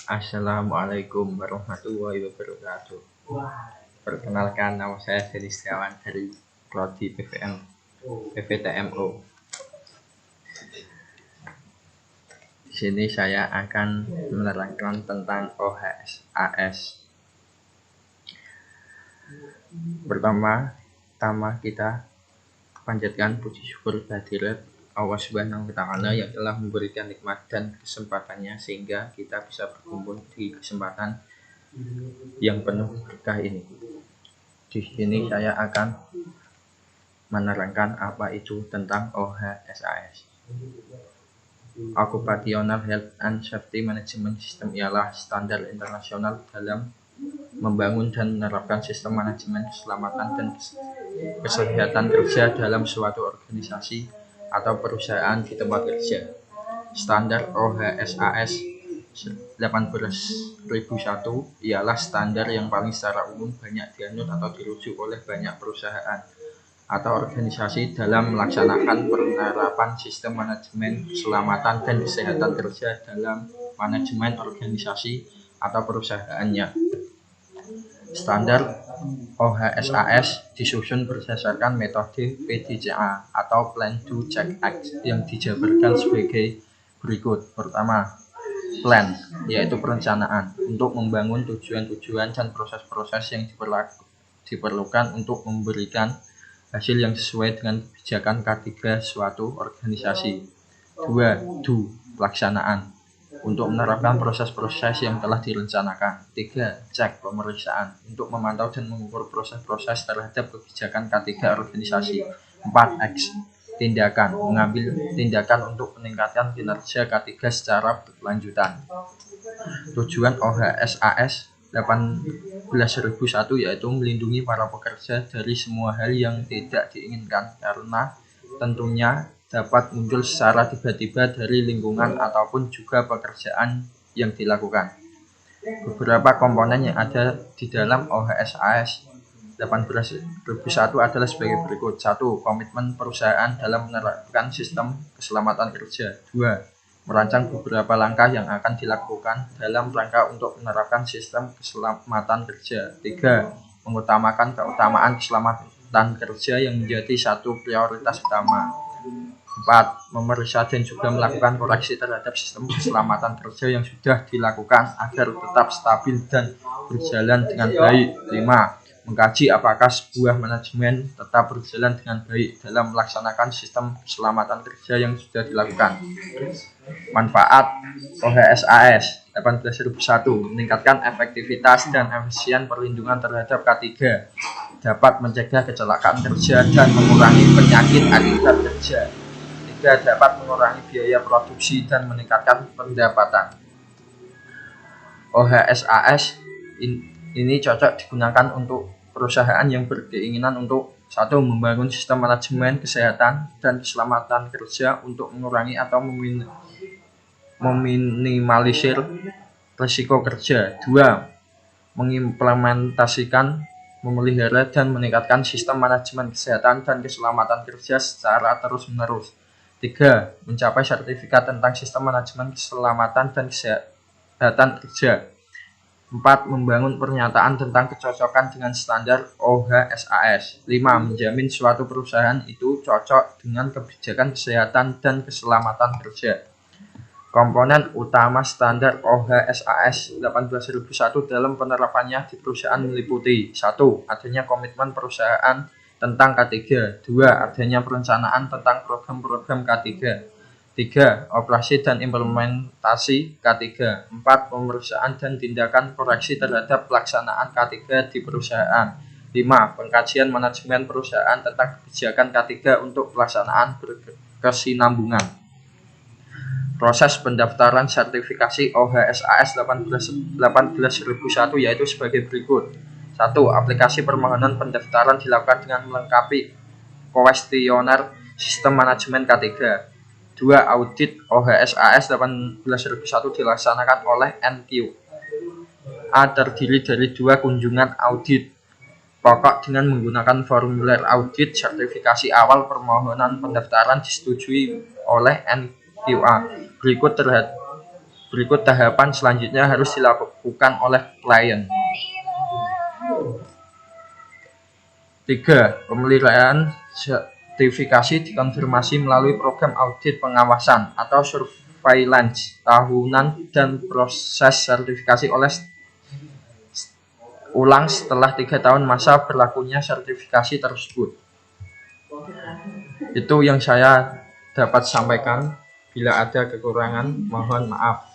Assalamualaikum warahmatullahi wabarakatuh. Perkenalkan, nama saya Denis Setiawan dari Prodi PVTMO. Di sini saya akan menerangkan tentang OHSAS. Pertama kita panjatkan puji syukur kehadirat Allah Subhanahu wa Ta'ala yang telah memberikan nikmat dan kesempatannya sehingga kita bisa berkumpul di kesempatan yang penuh berkah ini. Di sini saya akan menerangkan apa itu tentang OHSAS. Occupational Health and Safety Management System ialah standar internasional dalam membangun dan menerapkan sistem manajemen keselamatan dan kesehatan kerja dalam suatu organisasi atau perusahaan di tempat kerja. Standar OHSAS 18001 ialah standar yang paling secara umum banyak dianut atau dirujuk oleh banyak perusahaan atau organisasi dalam melaksanakan penerapan sistem manajemen keselamatan dan kesehatan kerja dalam manajemen organisasi atau perusahaannya. Standar OHSAS disusun berdasarkan metode PDCA atau Plan Do Check Act yang dijabarkan sebagai berikut. Pertama, plan, yaitu perencanaan untuk membangun tujuan-tujuan dan proses-proses yang diperlukan untuk memberikan hasil yang sesuai dengan kebijakan K3 suatu organisasi. 2. Do, pelaksanaan, untuk menerapkan proses-proses yang telah direncanakan. 3. Cek, pemeriksaan, untuk memantau dan mengukur proses-proses terhadap kebijakan K3 organisasi. 4. X, tindakan, mengambil tindakan untuk meningkatkan kinerja K3 secara berkelanjutan. Tujuan OHSAS 18001 yaitu melindungi para pekerja dari semua hal yang tidak diinginkan karena tentunya dapat muncul secara tiba-tiba dari lingkungan ataupun juga pekerjaan yang dilakukan. Beberapa komponen yang ada di dalam OHSAS 18001 adalah sebagai berikut. 1. Komitmen perusahaan dalam menerapkan sistem keselamatan kerja. 2. Merancang beberapa langkah yang akan dilakukan dalam rangka untuk menerapkan sistem keselamatan kerja. 3. Mengutamakan keutamaan keselamatan kerja yang menjadi satu prioritas utama. 4. Memeriksa dan juga melakukan koreksi terhadap sistem keselamatan kerja yang sudah dilakukan agar tetap stabil dan berjalan dengan baik. 5. Mengkaji apakah sebuah manajemen tetap berjalan dengan baik dalam melaksanakan sistem keselamatan kerja yang sudah dilakukan. Manfaat OHSAS 18001 meningkatkan efektivitas dan efisien perlindungan terhadap K3, dapat mencegah kecelakaan kerja dan mengurangi penyakit akibat kerja. 3. Dapat mengurangi biaya produksi dan meningkatkan pendapatan. OHSAS ini cocok digunakan untuk perusahaan yang berkeinginan untuk 1. Membangun sistem manajemen kesehatan dan keselamatan kerja untuk mengurangi atau meminimalisir risiko kerja. 2. Mengimplementasikan, memelihara dan meningkatkan sistem manajemen kesehatan dan keselamatan kerja secara terus-menerus. 3. Mencapai sertifikat tentang sistem manajemen keselamatan dan kesehatan kerja. 4. Membangun pernyataan tentang kecocokan dengan standar OHSAS. 5. Menjamin suatu perusahaan itu cocok dengan kebijakan kesehatan dan keselamatan kerja. Komponen utama standar OHSAS 18001 dalam penerapannya di perusahaan meliputi 1. Adanya komitmen perusahaan tentang K3. 2. Adanya perencanaan tentang program-program K3. 3. Operasi dan implementasi K3. 4. Pemeriksaan dan tindakan koreksi terhadap pelaksanaan K3 di perusahaan. 5. Pengkajian manajemen perusahaan tentang kebijakan K3 untuk pelaksanaan berkesinambungan. Proses pendaftaran sertifikasi OHSAS 18001 yaitu sebagai berikut. 1. Aplikasi permohonan pendaftaran dilakukan dengan melengkapi kuesioner sistem manajemen K3. 2. Audit OHSAS 18001 dilaksanakan oleh NQA terdiri dari 2 kunjungan audit pokok dengan menggunakan formulir audit. Sertifikasi awal permohonan pendaftaran disetujui oleh NQA. Berikut Berikut tahapan selanjutnya harus dilakukan oleh klien. 3. Pemeliharaan sertifikasi dikonfirmasi melalui program audit pengawasan atau surveillance tahunan dan proses sertifikasi ulang setelah 3 tahun masa berlakunya sertifikasi tersebut. Itu yang saya dapat sampaikan. Bila ada kekurangan, mohon maaf.